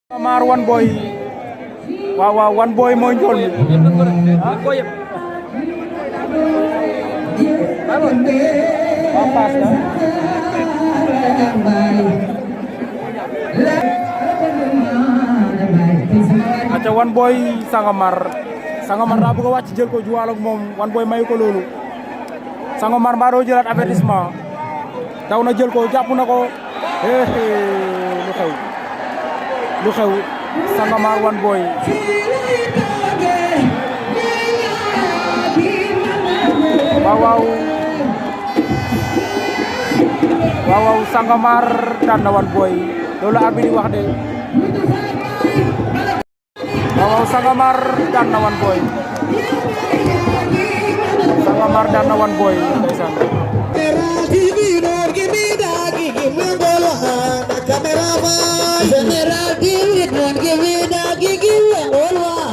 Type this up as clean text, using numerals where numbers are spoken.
Sangomar One Boy waaw One Boy mooy njool mi waaw paas la aca One Boy Sangomar daa bëgg a wàcc jël ko juwaal ak moom One Boy mayu ko loolu Sangomar mbaa doo jëlaat avertissement daw na jël ko jàpp na ko lu xew Sangomar One Boy waaw Sangomar daan na One Boy loolu arbitre wax de waaw Sangomar daan na One Boy Sangomar daan na One Boy ndeysaan General, give it one, give it a, give it all one.